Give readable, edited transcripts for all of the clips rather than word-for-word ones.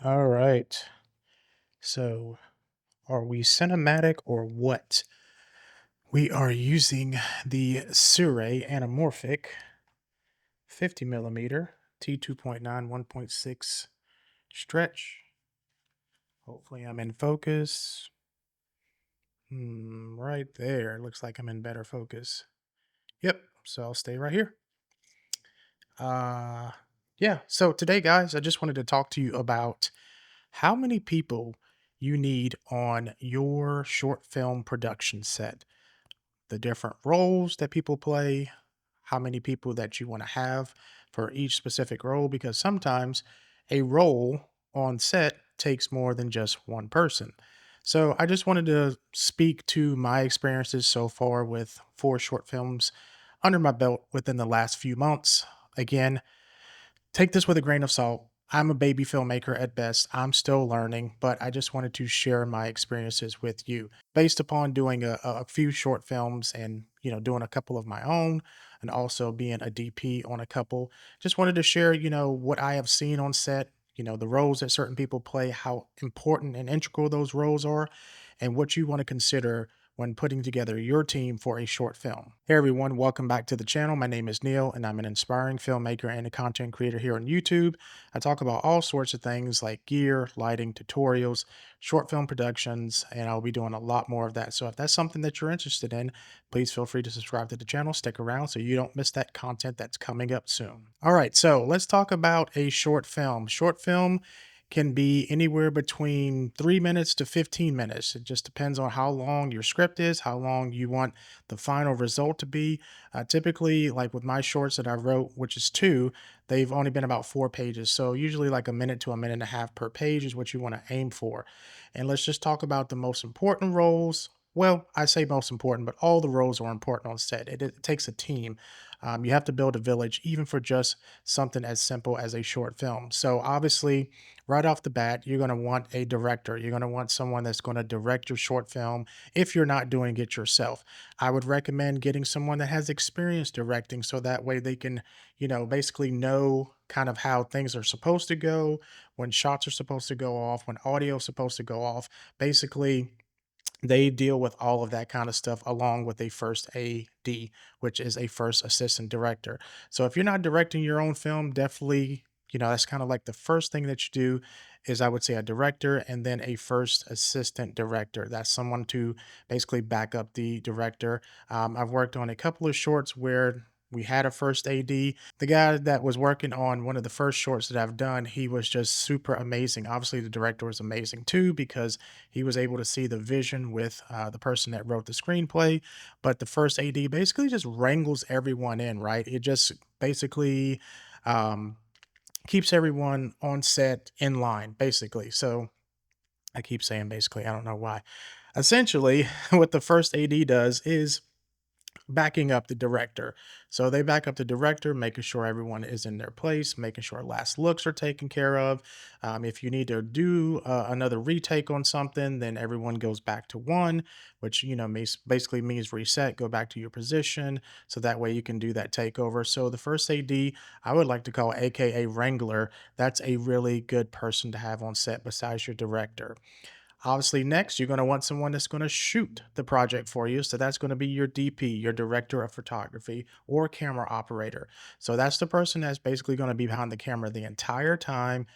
All right. So, are we cinematic or what? We are using the Sure anamorphic 50 millimeter T2.9 1.6 stretch. Hopefully, I'm in focus. Right there. Looks like I'm in better focus. Yep. So, I'll stay right here. Uh, yeah. So, today, guys, I just wanted to talk to you about how many people you need on your short film production set, the different roles that people play, how many people that you want to have for each specific role, because sometimes a role on set takes more than just one person. So I just wanted to speak to my experiences so far with four short films under my belt within the last few months. Again, take this with a grain of salt. I'm a baby filmmaker at best. I'm still learning, but I just wanted to share my experiences with you based upon doing a few short films and, doing a couple of my own and also being a DP on a couple. Just wanted to share, what I have seen on set, the roles that certain people play, how important and integral those roles are, and what you want to consider when putting together your team for a short film. Hey everyone, welcome back to the channel. My name is Neil and I'm an inspiring filmmaker and a content creator here on YouTube. I talk about all sorts of things like gear, lighting, tutorials, short film productions, and I'll be doing a lot more of that. So if that's something that you're interested in, please feel free to subscribe to the channel, stick around so you don't miss that content that's coming up soon. All right, so let's talk about a short film. Short film can be anywhere between 3 minutes to 15 minutes. It just depends on how long your script is, how long you want the final result to be. Typically, like with my shorts that I wrote, which is two, they've only been about 4 pages. So usually like a minute to a minute and a half per page is what you want to aim for. And let's just talk about the most important roles. Well, I say most important, but all the roles are important on set. It takes a team. You have to build a village, even for just something as simple as a short film. So obviously, right off the bat, you're going to want a director. You're going to want someone that's going to direct your short film if you're not doing it yourself. I would recommend getting someone that has experience directing so that way they can, basically know kind of how things are supposed to go, when shots are supposed to go off, when audio is supposed to go off. Basically, they deal with all of that kind of stuff along with a first AD, which is a first assistant director. So if you're not directing your own film, definitely, that's kind of like the first thing that you do is I would say a director and then a first assistant director. That's someone to basically back up the director. I've worked on a couple of shorts where we had a first AD. The guy that was working on one of the first shorts that I've done, he was just super amazing. Obviously, the director was amazing too because he was able to see the vision with the person that wrote the screenplay. But the first AD basically just wrangles everyone in, right? It just basically um, keeps everyone on set in line, basically. So I keep saying basically, I don't know why. Essentially, what the first AD does is backing up the director. So they back up the director, making sure everyone is in their place, making sure last looks are taken care of. If you need to do another retake on something, then everyone goes back to one, which basically means reset, go back to your position, so that way you can do that takeover. So the first AD, I would like to call AKA Wrangler. That's a really good person to have on set besides your director. Obviously, next, you're going to want someone that's going to shoot the project for you. So that's going to be your DP, your director of photography, or camera operator. So that's the person that's basically going to be behind the camera the entire time,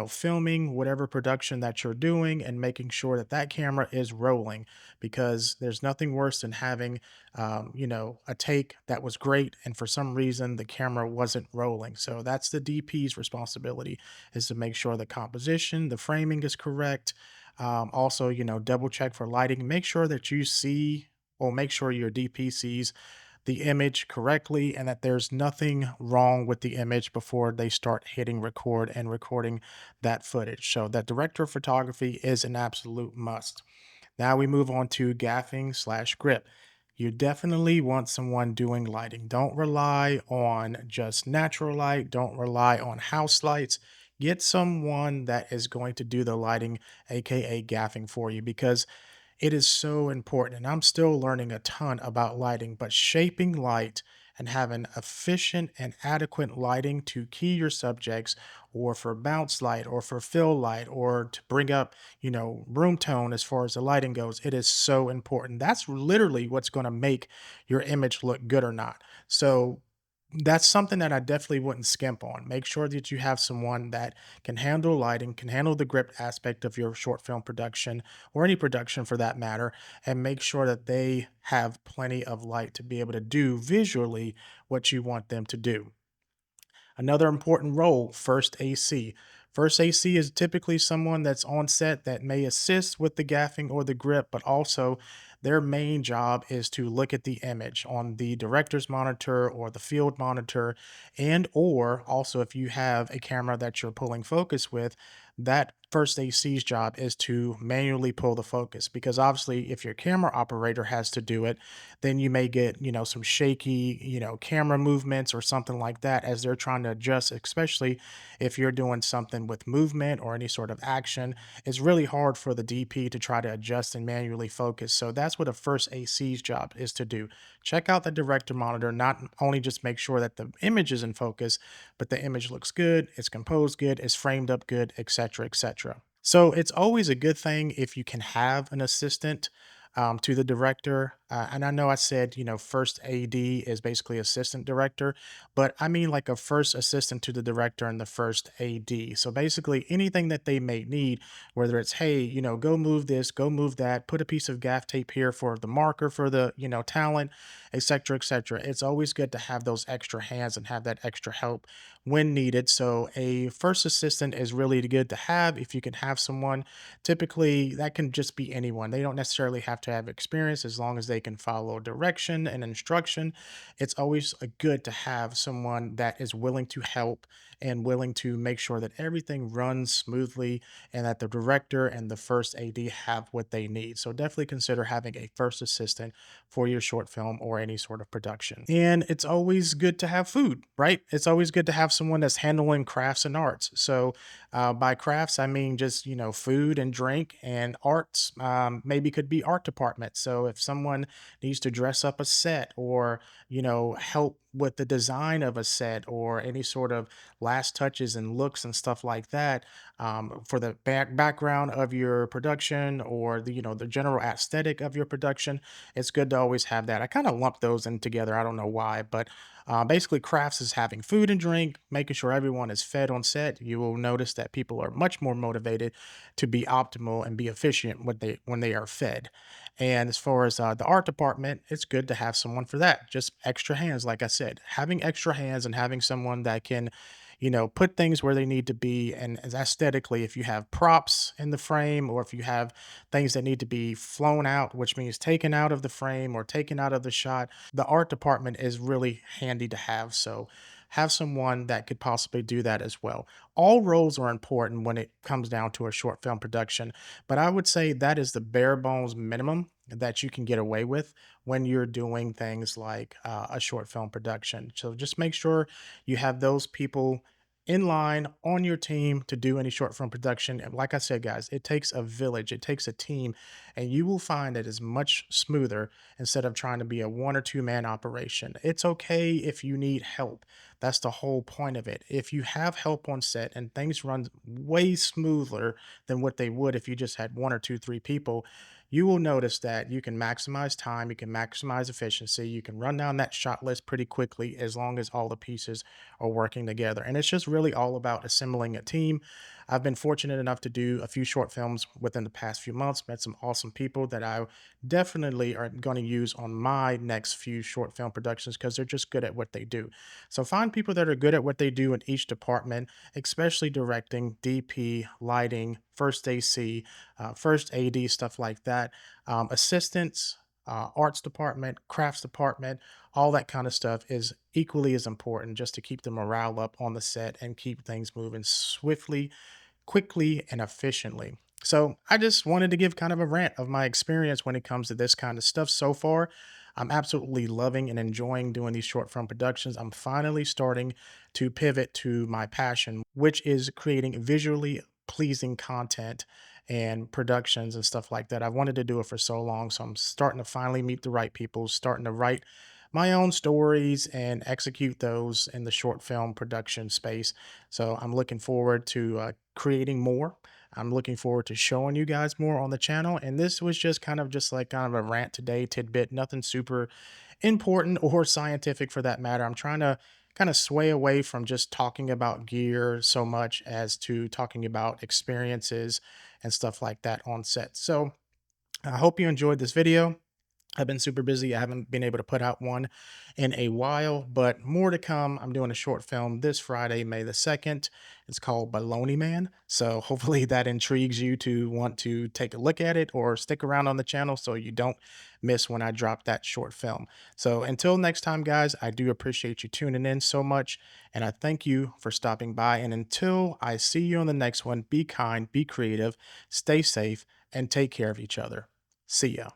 filming whatever production that you're doing and making sure that that camera is rolling, because there's nothing worse than having, a take that was great and for some reason the camera wasn't rolling. So that's the DP's responsibility, is to make sure the composition, the framing is correct. Also, double check for lighting, make sure that you see or make sure your DP sees the image correctly and that there's nothing wrong with the image before they start hitting record and recording that footage. So that director of photography is an absolute must. Now we move on to gaffing slash grip. You definitely want someone doing lighting. Don't rely on just natural light. Don't rely on house lights. Get someone that is going to do the lighting, aka gaffing for you, because it is so important. And I'm still learning a ton about lighting, but shaping light and having efficient and adequate lighting to key your subjects or for bounce light or for fill light or to bring up, room tone as far as the lighting goes. It is so important. That's literally what's going to make your image look good or not. So that's something that I definitely wouldn't skimp on. Make sure that you have someone that can handle lighting, can handle the grip aspect of your short film production or any production for that matter, and make sure that they have plenty of light to be able to do visually what you want them to do. Another important role, first AC. First AC is typically someone that's on set that may assist with the gaffing or the grip, but also their main job is to look at the image on the director's monitor or the field monitor, and or also if you have a camera that you're pulling focus with, that first AC's job is to manually pull the focus, because obviously if your camera operator has to do it, then you may get, some shaky, camera movements or something like that as they're trying to adjust, especially if you're doing something with movement or any sort of action. It's really hard for the DP to try to adjust and manually focus. So that's what a first AC's job is to do. Check out the director monitor, not only just make sure that the image is in focus, but the image looks good, it's composed good, it's framed up good, etc., etc. So it's always a good thing if you can have an assistant to the director. And I know I said, first AD is basically assistant director, but I mean like a first assistant to the director and the first AD. So basically anything that they may need, whether it's, hey, go move this, go move that, put a piece of gaff tape here for the marker for the, talent, et cetera, et cetera. It's always good to have those extra hands and have that extra help when needed. So a first assistant is really good to have if you can have someone. Typically, that can just be anyone. They don't necessarily have to have experience as long as they can follow direction and instruction. It's always good to have someone that is willing to help and willing to make sure that everything runs smoothly and that the director and the first AD have what they need. So definitely consider having a first assistant for your short film or any sort of production. And it's always good to have food, right? It's always good to have someone that's handling crafts and arts. So by crafts, I mean just, food and drink, and arts maybe could be art department. So if someone needs to dress up a set or, help with the design of a set or any sort of last touches and looks and stuff like that, for the background of your production or the, the general aesthetic of your production, it's good to always have that. I kind of lump those in together. I don't know why, but basically, crafts is having food and drink, making sure everyone is fed on set. You will notice that people are much more motivated to be optimal and be efficient when they are fed. And as far as the art department, it's good to have someone for that. Just extra hands, like I said, having extra hands and having someone that can, put things where they need to be. And as aesthetically, if you have props in the frame or if you have things that need to be flown out, which means taken out of the frame or taken out of the shot, the art department is really handy to have. So have someone that could possibly do that as well. All roles are important when it comes down to a short film production, but I would say that is the bare bones minimum that you can get away with when you're doing things like a short film production. So just make sure you have those people in line on your team to do any short film production. And like I said, guys, it takes a village, it takes a team, and you will find it is much smoother instead of trying to be a one or two man operation. It's okay if you need help. That's the whole point of it. If you have help on set and things run way smoother than what they would if you just had one or two, three people, you will notice that you can maximize time, you can maximize efficiency, you can run down that shot list pretty quickly as long as all the pieces are working together. And it's just really all about assembling a team. I've been fortunate enough to do a few short films within the past few months, met some awesome people that I definitely are going to use on my next few short film productions because they're just good at what they do. So find people that are good at what they do in each department, especially directing, DP, lighting, first AC, first AD, stuff like that, assistants, arts department, crafts department, all that kind of stuff is equally as important just to keep the morale up on the set and keep things moving swiftly, quickly, and efficiently. So I just wanted to give kind of a rant of my experience when it comes to this kind of stuff so far. I'm absolutely loving and enjoying doing these short form productions. I'm finally starting to pivot to my passion, which is creating visually pleasing content and productions and stuff like that. I've wanted to do it for so long. So I'm starting to finally meet the right people, starting to write my own stories and execute those in the short film production space. So I'm looking forward to creating more. I'm looking forward to showing you guys more on the channel. And this was just kind of a rant today, tidbit, nothing super important or scientific for that matter. I'm trying to kind of sway away from just talking about gear so much as to talking about experiences and stuff like that on set. So I hope you enjoyed this video. I've been super busy. I haven't been able to put out one in a while, but more to come. I'm doing a short film this Friday, May the 2nd. It's called Baloney Man. So hopefully that intrigues you to want to take a look at it or stick around on the channel so you don't miss when I drop that short film. So until next time, guys, I do appreciate you tuning in so much. And I thank you for stopping by. And until I see you on the next one, be kind, be creative, stay safe, and take care of each other. See ya.